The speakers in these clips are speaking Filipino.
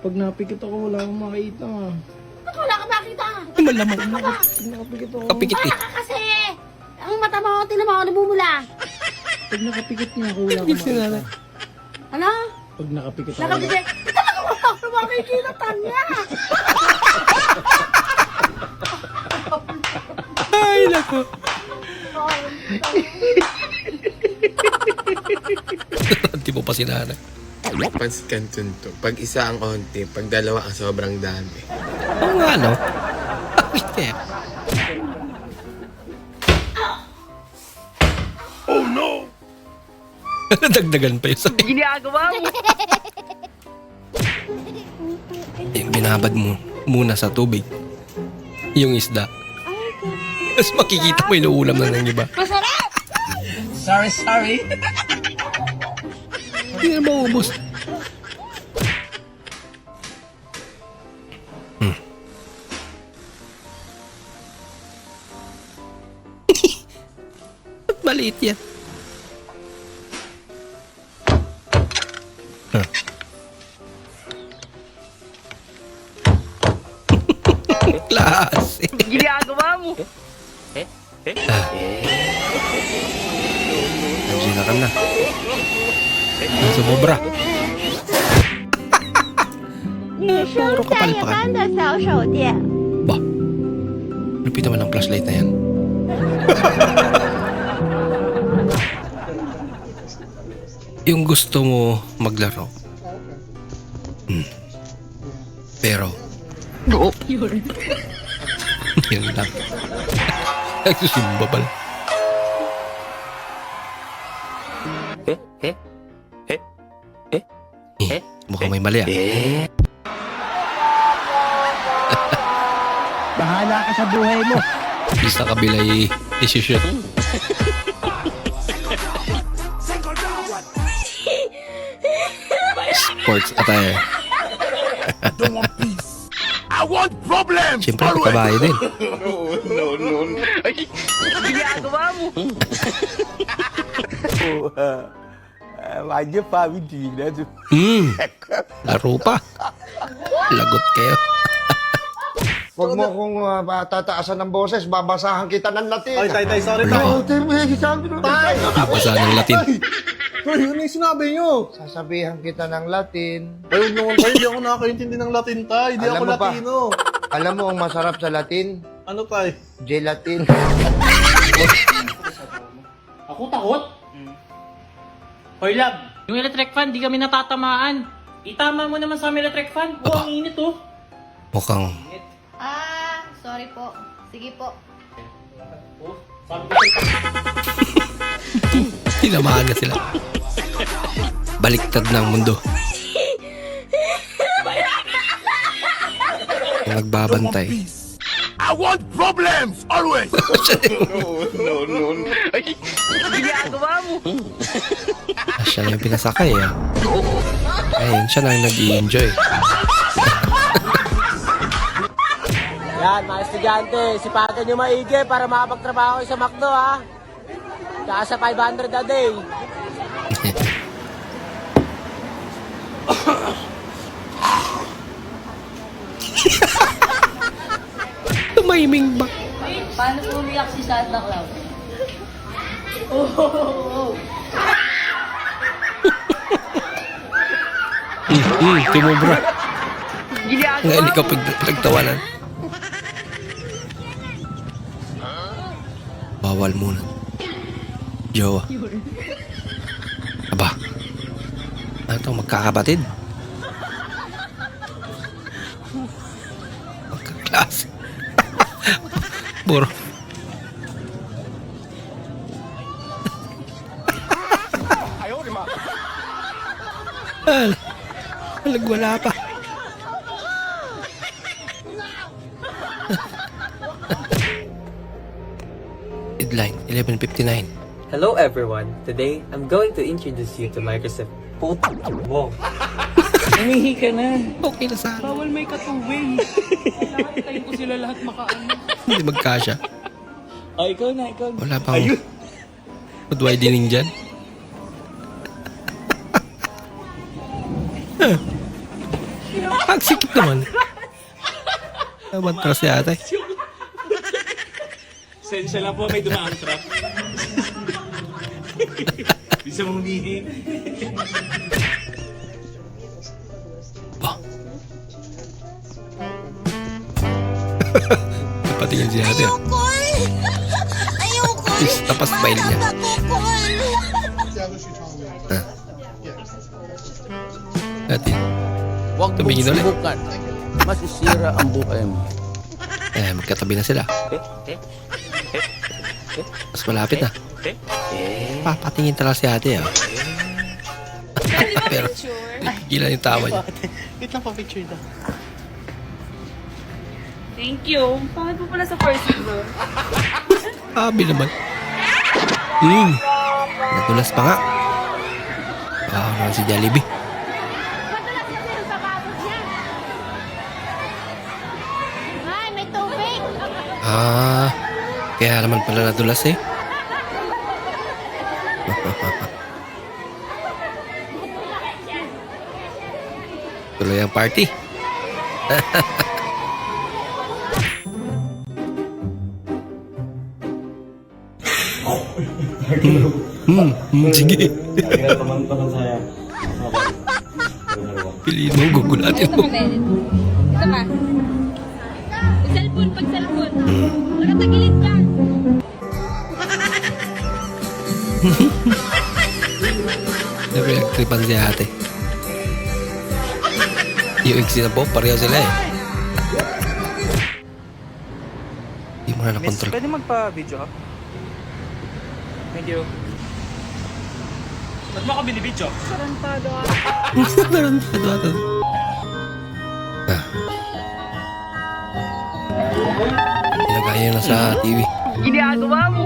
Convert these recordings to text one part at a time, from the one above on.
Pag napikit ako, wala akong makita. Ba't wala ka makita? Malamang. Pag nakapikit ako. Kapikit eh. Baka kasi, ang mata mo, tinan mo ako namumula. Pag nakapikit niya ako, wala akong Hindi sinala. makita. Ano? Pag nakapikit ako. Nakabigay. Talaga wala ako makikilatan niya. Ay, naku. Hindi mo pa sinala. Pansit Canton to. Pag isa ang onti, pag dalawa ang sobrang dami. Oo nga, no? Bakit kaya? Oh, no! Dagdagan pa yun sa'yo. Ginagawa mo. Yung binabad mo muna sa tubig. Yung isda. Tapos makikita mo inuulam na ng iba. Masarap! Sorry. Hindi na maubos. Ba't maliit yan? Huh. Klase. Ginagawa mo. Nandiyan ka na. Sumobra. Puro kapal pa ka. 的小手电。 Ba? Lupit naman ang flashlight na yan. Yung gusto mo maglaro. Pero, yun lang. Nagsusimba pala. Mukhang may mali ah. Bahala ka sa buhay mo. Sa kabila'y decision. Sports attire. I want problems! Siyempre, kabayo din. Ginagawa mo. Wajib pa, hindi na. Laro pa. Lagot kayo. Huwag mo kung tataasan ng boses, babasahan kita ng Latin. Ay, tay, sorry Wala. Tay! Basa ng Latin. Tay, yun yung sinabi nyo. Sasabihan kita ng Latin. Ay, huwag naman tayo. Hindi ako nakakaintindi ng Latin, tay. Hindi Alam ako mo ba? Latino. Alam mo ang masarap sa Latin? Ano, tay? Gelatin. Ako takot? Hoy, lab, yung electric fan, di kami natatamaan. Itama mo naman sa amin electric fan. Aba. Ang init oh. Mukhang Sorry po. Sige po. Oh, sabi ko tinamaan na sila. Baliktad ng mundo. Yung nagbabantay. I want problems! Always! Ginagawa mo. Siya na yung pinasakay ah. Ayun, siya na yung nag-i-enjoy. Yan, mga estudyante, sipagan nyo maigi para makapagtrabaho kayo sa McDo, ha? Tsaka sa 500 a day. Tumahiming ba? Paano po umiyak si Santa Claus? Tumubra. Ginagawa Ngayon ikaw pinagtawanan. Bawal muna. Jowa. Aba. Ano ito, magkakapatid? Magkaklase. Puro. Wala pa. Deadline, 11:59. Hello everyone, today I'm going to introduce you to Microsoft. Puta mo. umihi ka na. Okay na sana. Bawal may katuwing. Kailangan tayo ko sila lahat makaano. Hindi magkasya. O, Oh, ikaw na, ikaw na. Wala pang food widening dyan. Ang sikip naman. Namatras si ate. Sensya lang po, may dumaang truck. Bisa mong humihi. Napatingin si ate. Tapos smile niya. Ate. Huwag mong Tumingin ulit. subukan. Masisira ang buhay mo. Magkatabi na sila. Mas malapit na. Papatingin talaga si ate, ah. Pero, gilan yung tawa niya. Wait lang pa picture daw. Thank you. Bakit po pala sa first floor? Sabi naman. Nadulas pa nga. Naman si Jollibee. Ay, may tubig. Kaya naman pala nadulas eh. Tuloy ang party. Sige. Piliin mo, gugulatin mo. Ito ba? Cellphone, pag cellphone. Nakatagilid ka. Nag-reactripan si ate. Yung ex na po, pareho sila eh. Hindi mo na nakontrol. Pwede magpa-video ka? Thank you. Ba't mo ako binibidyo? Meron pa ito. Pinagaya na sa TV. Ginagawa mo.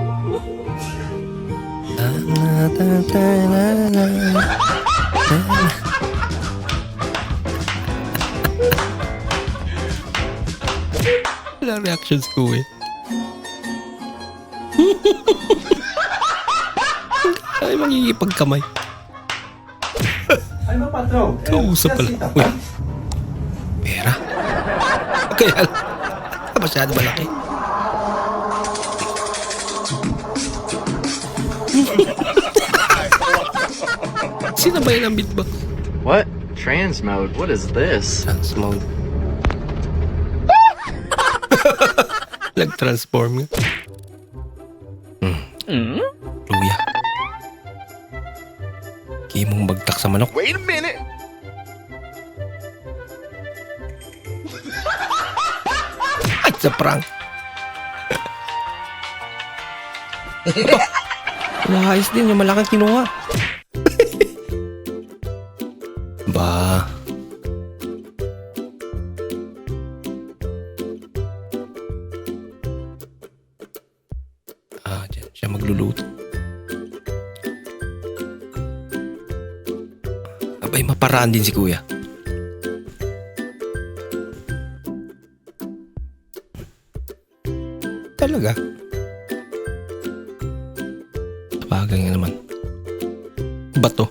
Wala reactions ko eh. Ay, mangingipagkamay. Ano, patrong? Kausap pala. Uy. Pera. Kaya lang. Masyado malaki. Sinabay ng beatbox. What? Trans mode? What is this? Trans mode. Nag-transform nga. Luya. Kimong bagtak sa manok. Wait a minute! Ay, sa prank. Ayos din yung malaking kinuha. Ba. Diyan siya magluluto. Abay, maparaan din si kuya. Talaga? Tabagan nga naman. Bato.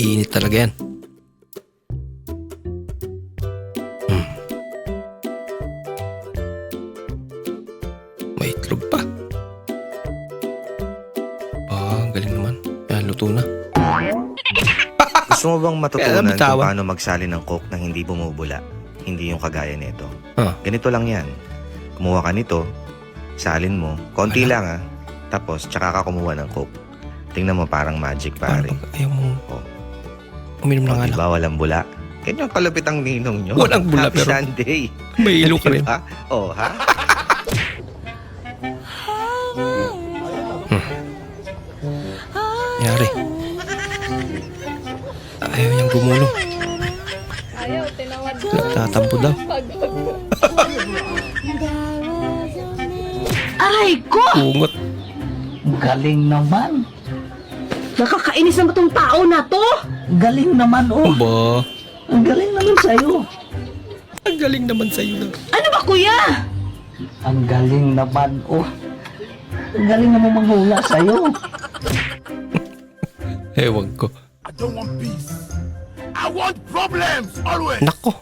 Init talaga yan. May itlog pa. Galing naman. Yan, luto na. Gusto mo bang matutunan kung bitawan. paano magsali ng coke na hindi bumubula? Hindi yung kagaya nito. Ah. Ganito lang yan. Kumuha ka nito, salin mo, konti lang tapos tsaka ka kumuha ng coke. Tingnan mo parang magic pare. Paano pag ayaw mong Oh. uminom ng alak? Diba walang bula? Ganyan kalapit ang ninong nyo. Walang bula, Happy pero Sunday. may ilo ka rin. Diba? Oh, ha? Nangyari. Ayaw niyang gumulong. Ayaw, tinawad ko. Nagtatampo daw. Aray ko! Pungot. Galing naman. Nakakainis naman tong tao na to! Galing naman, oh. Ba? Ang galing naman sa'yo. Ang galing naman sa'yo na. Ano ba, kuya? Ang galing naman, oh. Ang galing naman manghula sa'yo. Ewan ko. Nako,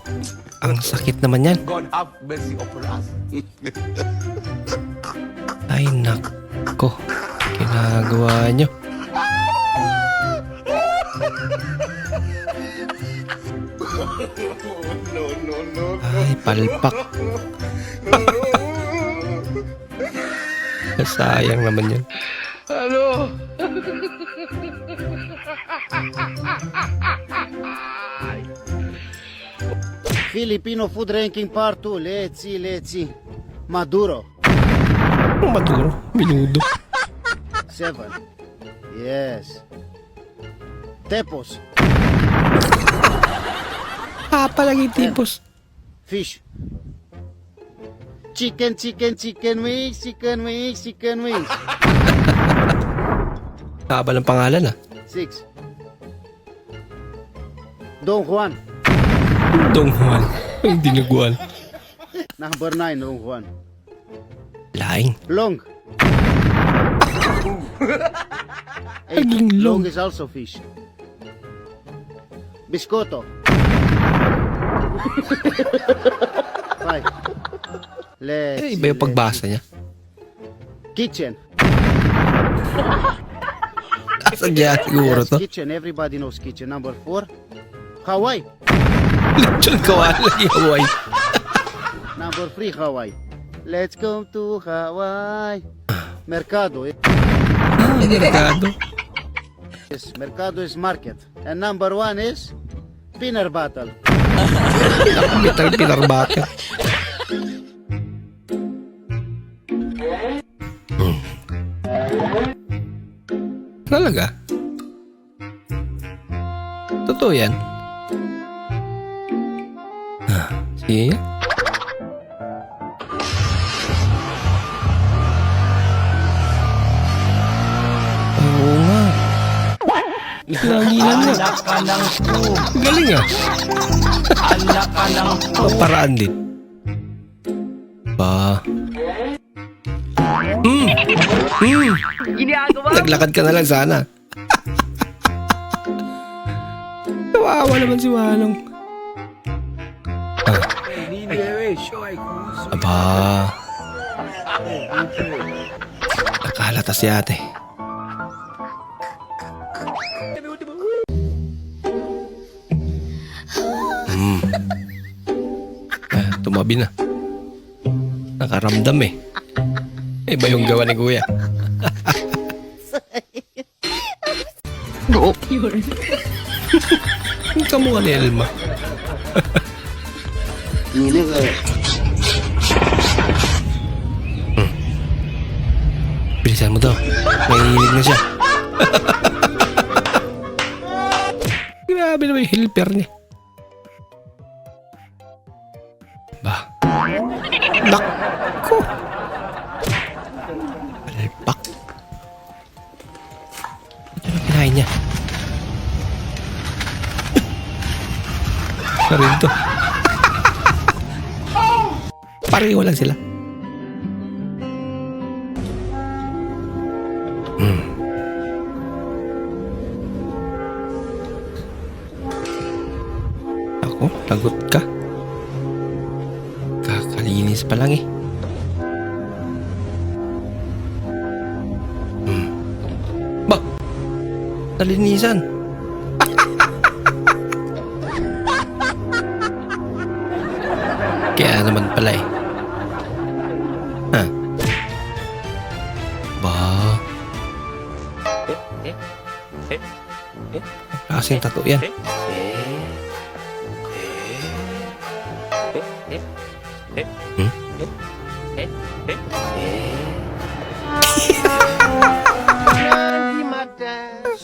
ang sakit naman yan. Ay, nako. Ginagawa nyo. Ay, palpak. Sayang naman yun. Filipino food ranking part 2. Let's see. Maduro. Maduro, minudo. 7. Yes. Tepos. Palagi tipos. Fish. Chicken wings. Haba ng pangalan 6. Don Juan. Dong Juan. Ang dinuguan. Number 9, Don Juan. Laing. Long. Naging long. Long is also fish. Biscotto. 5. Let's Eh, iba yung pagbasa niya. Kitchen. Sadya siguro Yes, to. kitchen. Everybody knows kitchen. Number 4. Hawaii. Lechon kawala ni Hawaii. Number 3, Hawaii. Let's go to Hawaii. Mercado. Mercado. Yes, Mercado is market. And number 1 is Pinner Battle. Bitang pinarbaka. Talaga? Totoo yan? Sige. Oo nga. Langinan nga. Anak ka ng po. Galing Anak ka ng po. Paraan din. Ba. Naglakad ka na lang sana. Kawawa naman si Walong. Aba. Nakalata si ate. Tumabi na. Nakaramdam eh. Iba yung gawa ni kuya. Oh, yun. Ang kamukha ni Elma. Bilisan mo daw. Mahihilig na siya. Grabe naman yung helper niya. Ba? Naku! Palpak. Ano kinain niya? Sa rin to. Pareho lang sila. Ako, lagot ka. Kakalinis pa lang eh. Ba? Nalinisan. Kaya naman pala eh. Ha? Ba? Klaseng tattoo yan.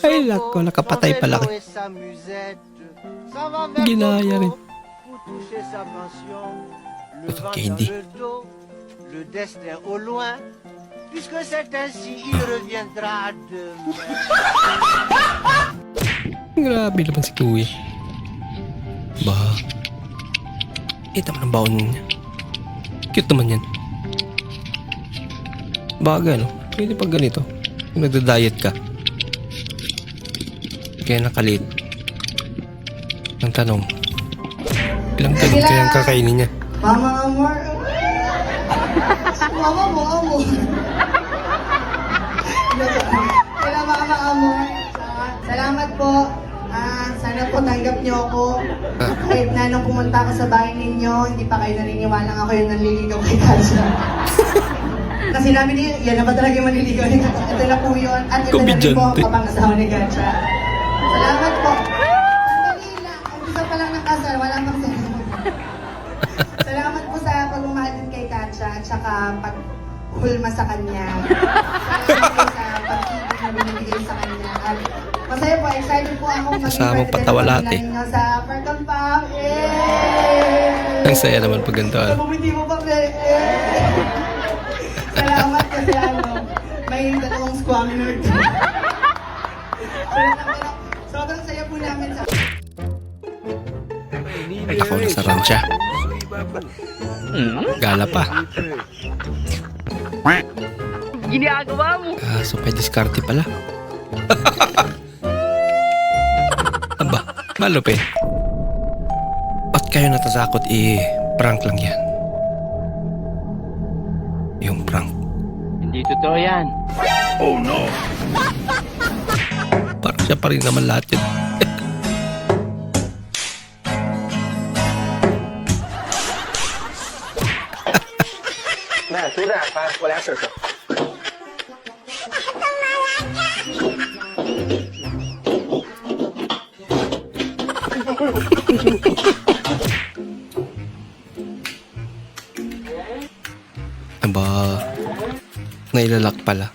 Ay, lako, nakapatay pala ka. Ginaya rin. Ito candy. Le destin au loin, puisque c'est ainsi il reviendra demain. Grabe naman si kuya. Ba? Kita mo ng baon niya. Cute naman yan. Bagay, no? Pwede pag ganito. Kung nagda-diet ka. Kaya nakalit. Ang tanong, ilang galon kayang kakainin niya? Mama Amor. Mama mo, Amor. Hello, Mama Amor. Salamat po. Sana po tanggap niyo ako. Kahit na nung pumunta ako sa bahay ninyo, hindi pa kayo naniniwala ako yung nanliligaw kay Kasha. Kasi sinabi niyo, yan na ba talaga yung manliligaw ni Kasha? Ito na po yun. At ito na rin po ang kapangasawa ni Kasha. Salamat po. Sandali lang. Ang gusto pa lang ng kasal, wala pang salamat. Salamat po sa pagmamahal din kay Katya at saka paghulma sa kanya. Salamat po sa pag-ibig na binibigay sa kanya. At masaya po, excited po akong maging Kasamang patawa lahat eh. ninyo sa Perton Pam. Yay! Ang saya naman pag ganito. Bumiti mo pa, Fel. Salamat kasi may dalawang squammer. Sobrang saya po namin sa... At ako nasa rancha. Gala pa. Ginagawa mo. So may diskarte pala. Aba, malupit. Ba't kayo natasakot? Prank lang yan. Yung prank. Hindi totoo yan. Parang siya pa rin naman lahat yun. Aba, nailalak pala.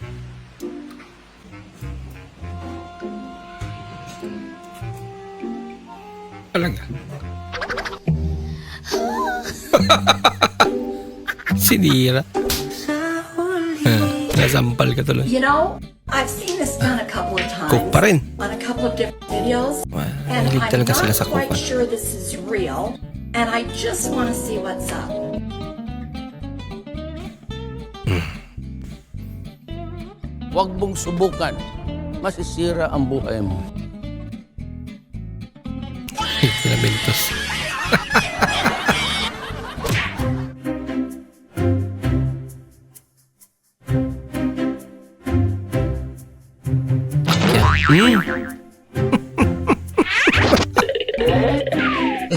Talaga. Sinira. Nasampal ka tuloy. You know, I've seen this done a couple of times Cook pa rin. on a couple of different videos, and Mahilig I'm talaga sila not sa quite kupan. sure this is real, and I just want to see what's up. Huwag mong subukan. Masisira ang buhay mo. Sila Bentos.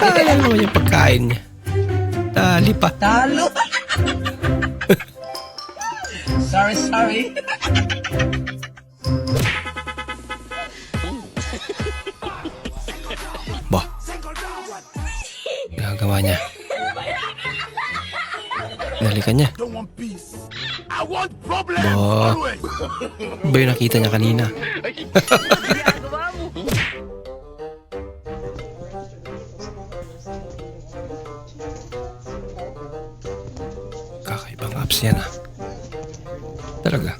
Ayan naman yung pagkain niya. Dali pa. Talo! Sorry. Bah. Gagawa niya. Nalikan niya. Bah. Ba yung nakita niya kanina? Kakaibang apps yan ah. Talaga.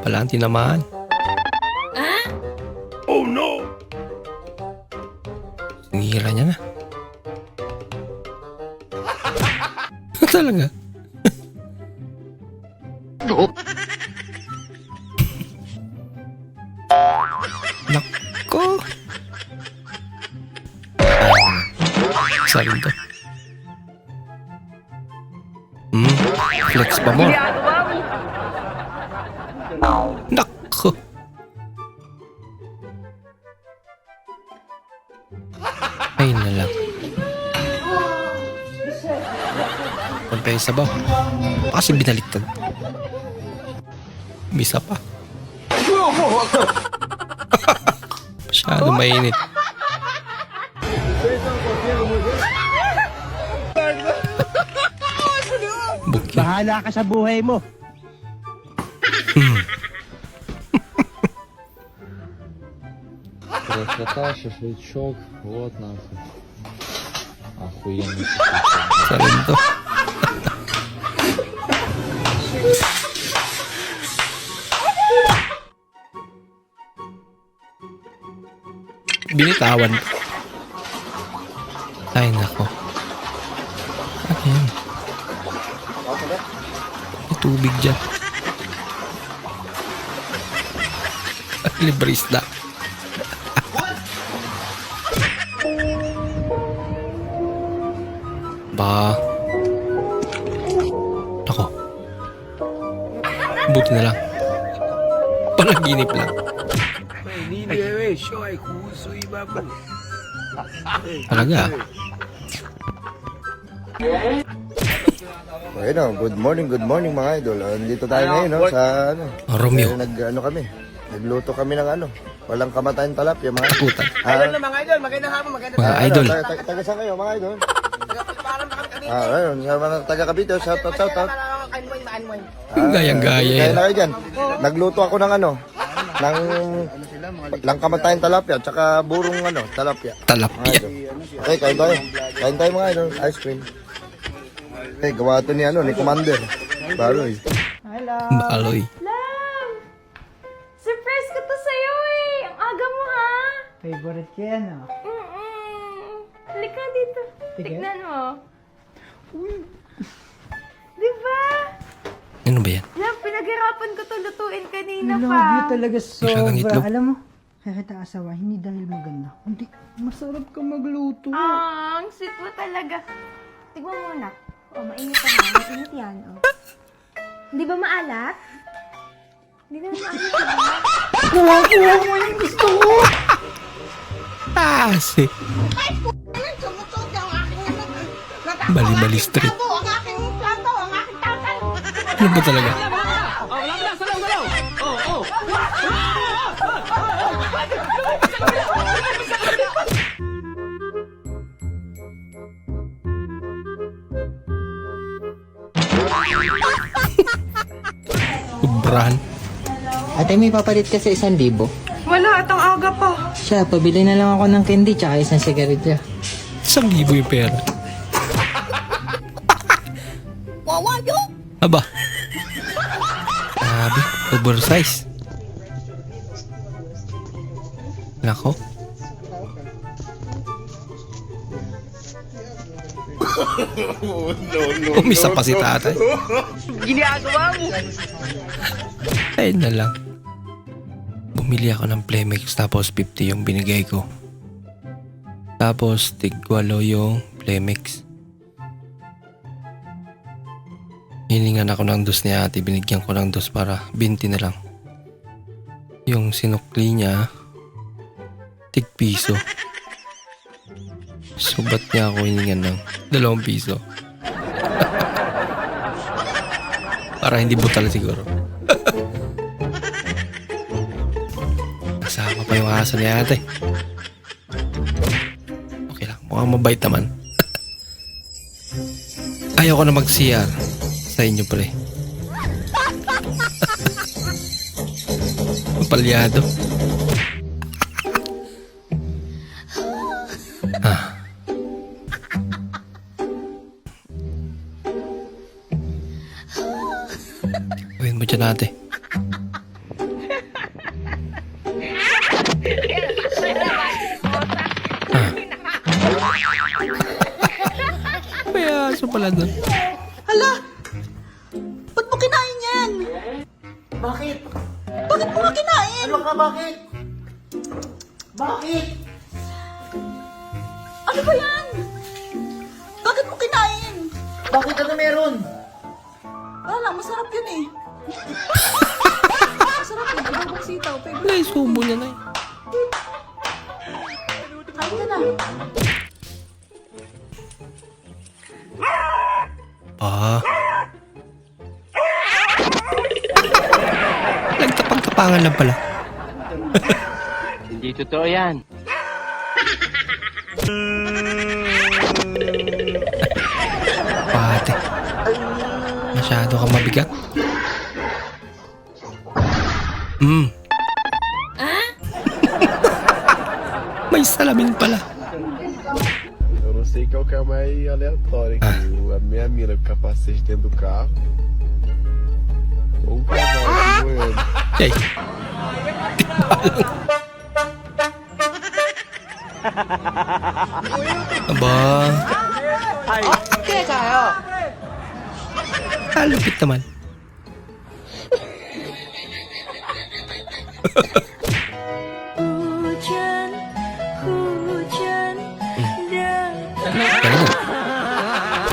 Pala ang tinamaan. Oh no! Sinira niya na. Talaga. Nako. Isa rin to. Flex pa mo. Nako. Ay na lang. Punta yung sabaw. Kasi binaliktad. Bisa pa. Masyado mainit. Buki. Bahala ka sa buhay mo. Красота, шашлычок, вот нахуй. Охуенно. Sarin to. Binitawan. Ay, nako. Ano yan? May tubig dyan. Libre isda. Ba. Ako. Buti na lang. Panaginip lang. Talaga. Ayun, good morning mga idol. Dito tayo ngayon sa ano. Romeo. Kami. Nagluto kami ng walang kamatayan talapia mga idol. Puta. Mga idol, magandang hapon, Mga idol. Taga saan kayo mga idol? Ayun, sa mga taga Cavite, shout out. Gayang-gaya Kaya yan. na kayo dyan. Nagluto ako ng lang kamatayan talapia, tsaka burong talapia. Mga Talapia. idol. Okay, kain tayo mga idol. Ice cream. Okay, gawa ito ni Commander. Baroy. Baloy. Surprise ko to sa'yo eh! Ang aga mo ha! Favorite ko yan ah. Halika dito. Tignan mo. Diba? Ano ba yan? Love, pinaghirapan ko to lutuin kanina Love pa. you talaga Masyadong itlog. sobra. Alam mo, kaya kita asawa, hindi dahil maganda. Hindi, masarap ka magluto. Ang sweet mo talaga. Tignan mo muna. Oh, mainit pa na. Mainit yan. Oh. Hindi ba maalat? Hindi naman maalat. Kuha mo yung gusto ko. Kasi. Bali-bali street. Ano ba talaga? Sobrahan. Ate, may papalit ka sa 1,000. Wala, atang aga pa. Siya, pabili na lang ako ng candy tsaka isang sigarilyo. 1,000 yung pera. Aba. Grabe, oversize. Nako. Umisa pa si tatay. Ginagawa mo. Ayun na lang. Bumili ako ng Playmax tapos 50 yung binigay ko. Tapos tig-8 yung Playmax. Hiningan ako ng dos ni ate. Binigyan ko ng dos para 20 na lang. Yung sinukli niya, tig-piso. So ba't niya ako hiningan ng 2 piso? Para hindi butal siguro. Kasama pa yung aso ni ate. Okay lang, mukhang mabait naman. Ayaw ko na mag-CR sa inyo pre. Palyado. Gawin mo dyan ate. May aso pala doon. Hala! Ba't mo kinain yan? Bakit? Bakit mo nga kinain? Ano ka, bakit? Bakit? Ano ba yan? Bakit mo kinain? Bakit ano meron? Wala lang, masarap yun eh. Masarap yun, ibang sitaw. Nay, subo niya na Kain ka na. Nagtapang-tapangan lang pala. Hindi totoo yan. Pate. Masyado ka mabigat. May salamin pala. Eu não sei qual que é a mais aleatória. A minha mina com capacete dentro do carro. Ou um cavalo boiando. Hey. Aba. Kaya tayo. Kalupit naman.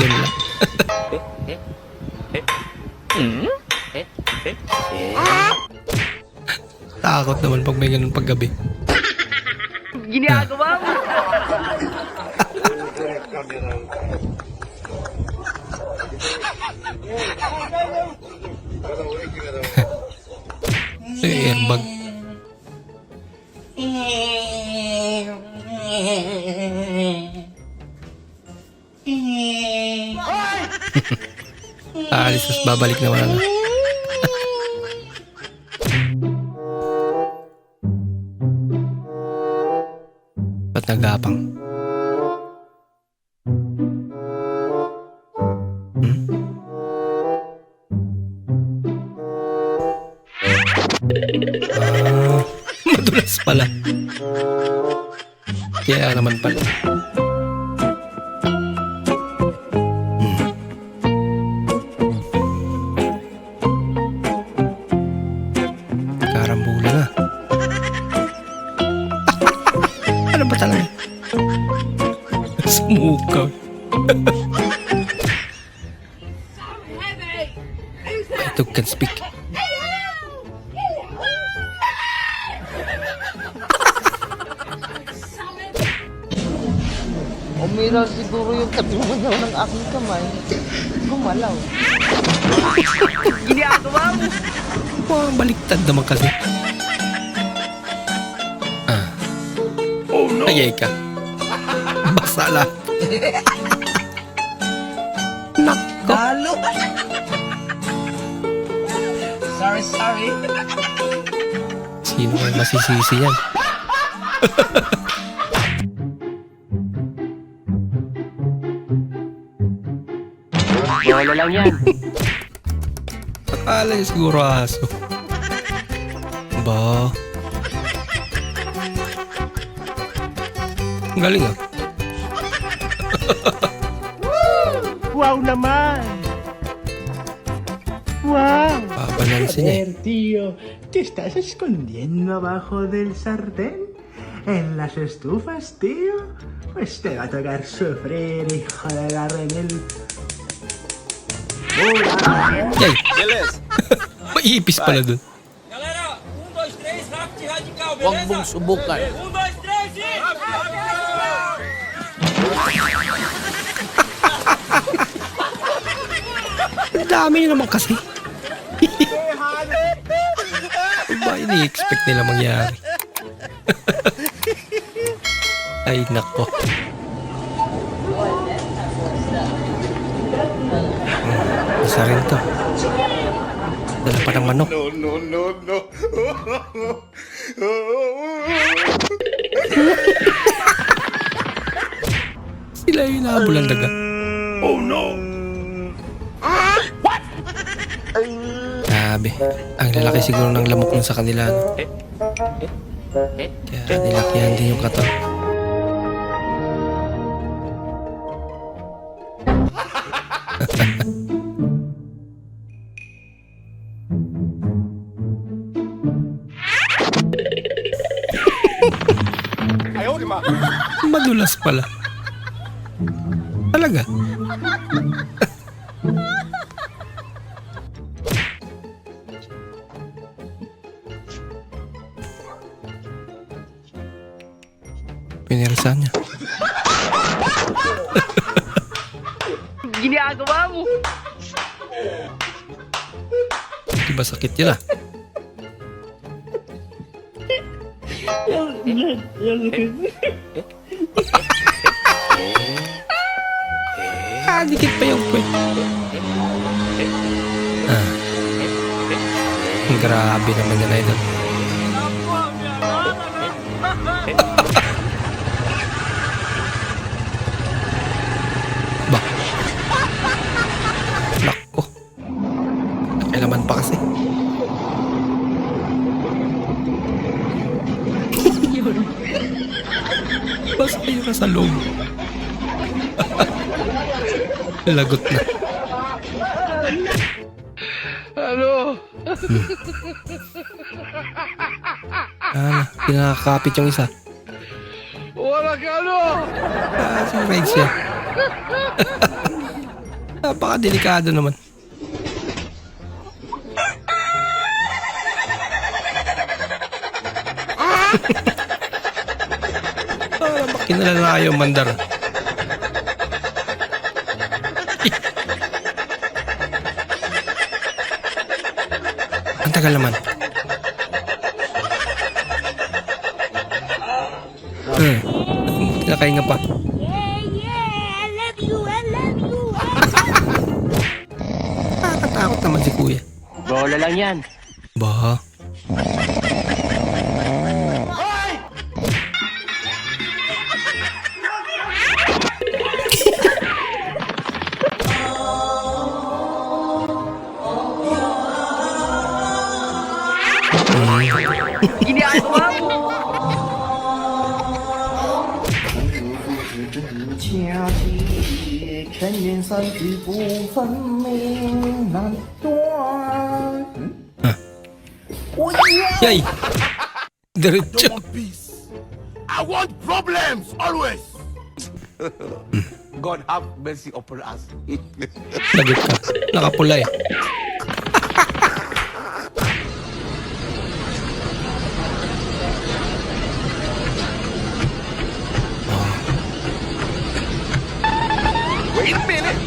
Yun lang. Takot naman pag may ganun paggabi. Ginagawa mo. Airbag. Aalis, tapos babalik naman ano. Ba't nagapang? Madulas pala. Kaya naman pala. Karambula na. Ano ba talaga? Sumukaw. I can speak. Umiral siguro yung katulad ng aking kamay. Gumalaw. Ginagawa mo. Baliktad naman kasi. Oh no! Ayay ka. Basa lang. Nako. Sorry. Sino ang masisisi yan? Bola lang yan. Akala niya siguro aso. Ba? Ang galing ah. Wow naman! Wow! Pabalansin niya eh. Tío, ¿te estás escondiendo abajo del sartén? ¿En las estufas, tío? Pues te va a tocar sufrir, hijo de la remil. Yay! Maiipis pala dun. Galera, 1, 2, 3, Raft Radical, beleza? Huwag mong subukan. 1, 2, 3, e... Ang dami nyo naman kasi. Ba ini-expect nila mangyari? Ay nako. Isa rin to. Dala pa ng manok. No. Sila yung nahabulan daga. Oh no! Grabe. Ang lalaki siguro ng lamok nun sa kanila. No? Kaya nilakihan din yung katawan. Madulas pala. Talaga? Pinirsan niya. Ginagawa mo. Diba sakit yun ah? Dikit pa yung kwet. Grabe naman yan, idol. Ba? Nako. Kailaman pa kasi. Basta kayo ka sa loob. Lagot na. Ano? Pinakakapit yung isa. Wala ka ano? Si Rage siya. Napaka-delikado naman. Para makilala na kayo, mandar. Ang tagal naman. Nakahinga pa. Nakakatakot naman si kuya. Bola lang yan. Bah. Ginagawa mo. Yay! Diretso. I want problems always. God have mercy upon us. Lagot ka. Nakapula eh. Wait a minute.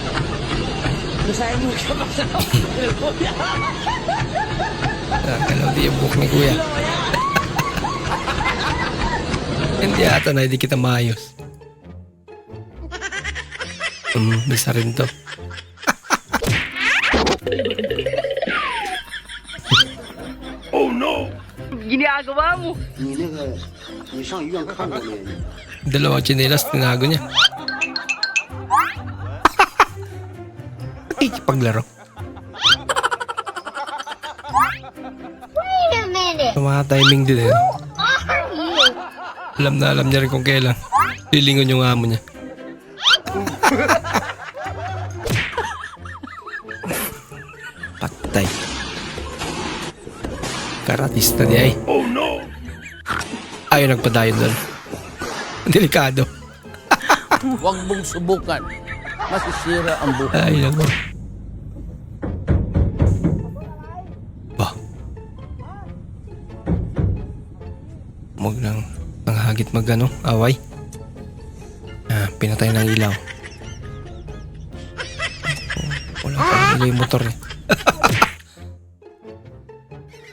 Nakakalaw di yung buhok ni kuya. Hindi ata na, hindi kita maayos. Bisa rin to. Oh no. Ginagawa mo. Dalawang tsinelas, tinago niya. Paglaro. Wait a minute. Sa mga timing din eh. Alam na alam niya rin kung kailan. Lilingon yung amo niya. Patay. Karatista niya eh. Oh no. Ayaw nagpadayon doon. Delikado. Huwag mong subukan. Masisira ang buhay. Ay, naku. Bah. Huwag nang nanghagit magano, away. Pinatay ng ilaw. Wala pa yung motor eh.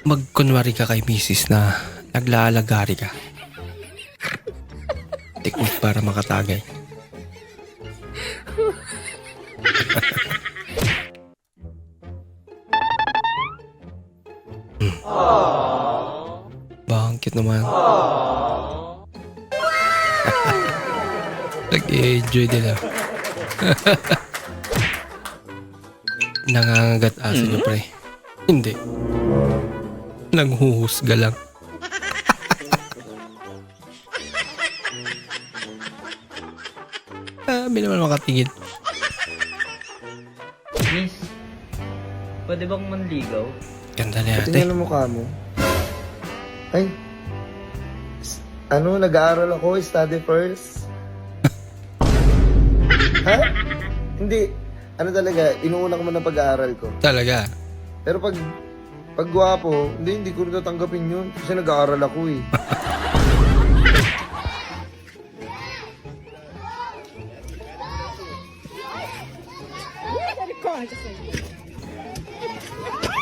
Magkunwari ka kay misis na naglalagari ka. Teknik para makatagay. Bangkit naman. Nag-enjoy nila. Nangangagat aso niyo, pre. Hindi. Nanghuhusga lang. Sabi naman makatingin. Miss, pwede bang manligaw? Ganda ni ate. Tingnan mo mukha mo. Ay. Nag-aaral ako, study first. Ha? Hindi. Talaga, inuuna ko man ang pag-aaral ko. Talaga? Pero pag gwapo, hindi ko rin tatanggapin yun. Kasi nag-aaral ako eh.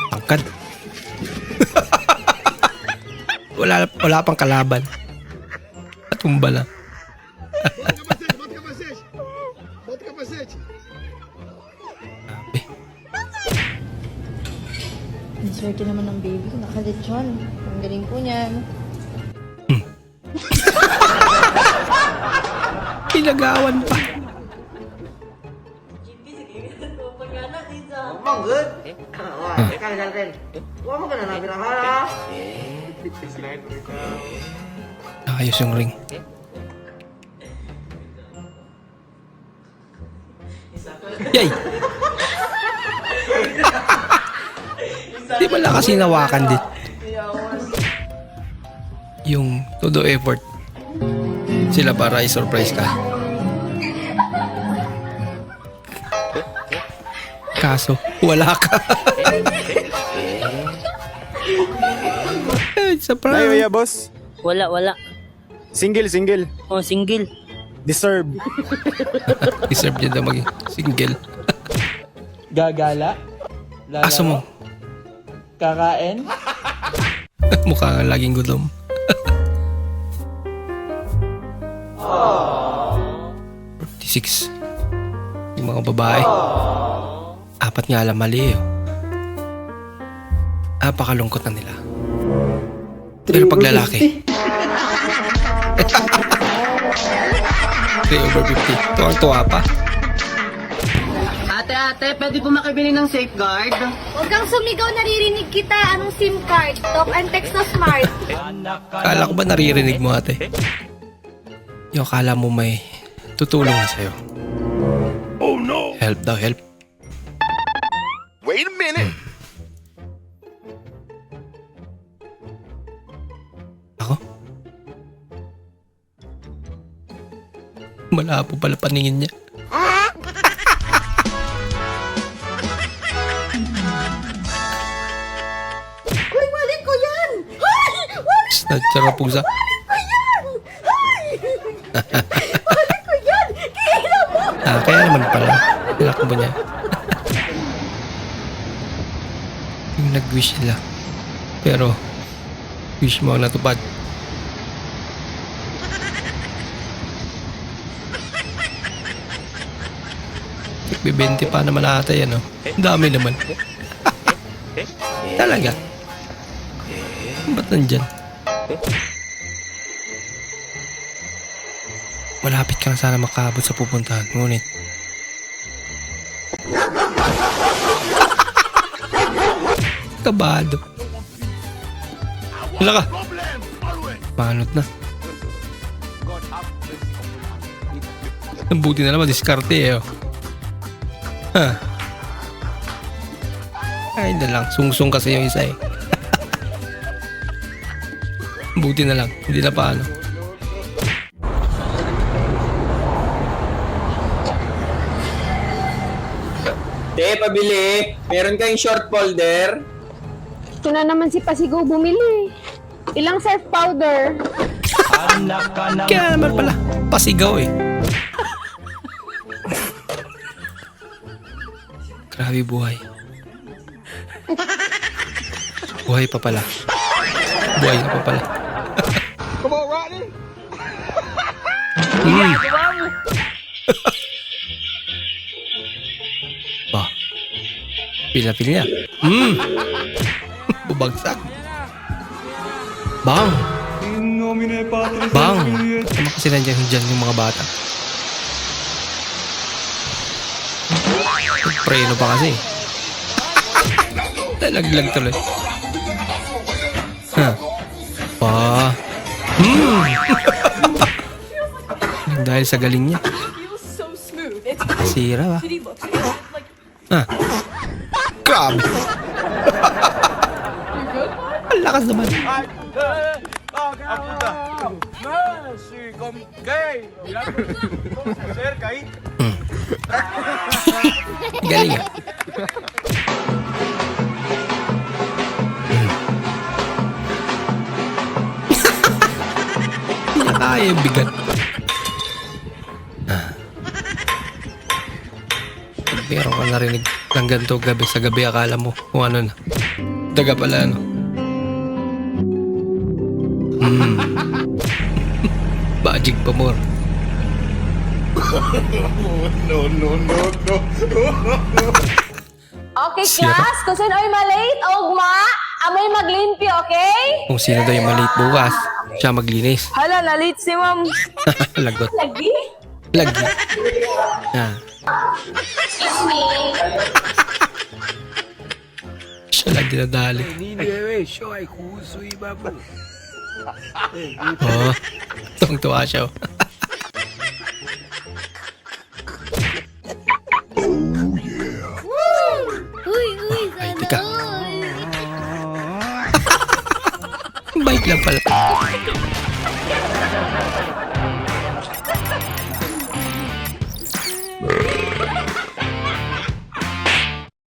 Pangkad. wala pang kalaban. Tumba lang. Ang swerte naman ng baby ko, nakalitsyon. Ang galing po niyan. Pinagawan pa. Good. Ikaw natin. Huwag mo ka na nabirahala. Nakayos yung ring. Yay! Di pala kasi nawakan din. Yung todo effort sila para i-surprise ka. Kaso, wala ka. Sa prank. ya, boss. Wala. Single. Oh, single. Deserve. Deserve niya na maging single. Gagala? Aso mo. Kakain? Mukha nga laging gutom. Six. Yung mga babae. Apat nga lang mali. Napakalungkot na nila. Pero pag lalaki. 3 over 50. Tuwang-tuwa pa. Ate, pwede po makibili ng safeguard? Huwag kang sumigaw, naririnig kita. Anong SIM card? Talk and text na smart. Kala ko ba naririnig mo, ate? Yung kala mo may tutulong na sa'yo. Oh no! Help daw, help. Wait a minute. Ako? Malabo pala paningin niya. Uy, wallet ko yan! Ay! Wallet Snatcher na pusa. ko yan! Ay! Wallet ko yan! Kailan mo! Kaya naman pala. Anak mo niya. Yung nag-wish sila. Pero, wish mo ang natupad. Nagbibente pa naman ata yan, no? Ang dami naman. Talaga. Ba't nandyan? Malapit ka na sana makaabot sa pupuntahan. Ngunit, kabado. Wala ka. Panot na. Ang buti na naman, diskarte eh. Oh. Ha. Ay na lang, sungsung kasi yung isa eh. Buti na lang, hindi na paano. Te, pabili. Meron kayong short folder? Ito na naman si Pasigaw bumili. Ilang surf powder? Kaya naman pala, pasigaw eh. Grabe buhay. Buhay pa pala. Buhay na pa pala. Come on, Rodney. Ginagawa mo. Ba, pila-pila niya. Bubagsak. Bang! Bang! Tama kasi nandiyan yung mga bata. Preno pa kasi. Talaglag tuloy. Ha? Pa. Dahil sa galing niya. Sira ba? Ha? Grabe. Ang lakas naman. Galing ah. Nakaya yung bigat. Meron ka narinig ng ganito gabi sa gabi, akala mo kung ano na. Daga pala ano. Bajig pa more. No. Okay, Sira. class. Kung sino ay malate, ugma, amoy maglimpi, okay? Kung sino daw yung maliit bukas, siya maglinis. Hala, na-late si ma'am. Lagot. Lagi? Lagi. Ah. Excuse me. Siya lang dinadali. Oh, tuwang-tuwa siya. Ay, tika. Bike lang pala.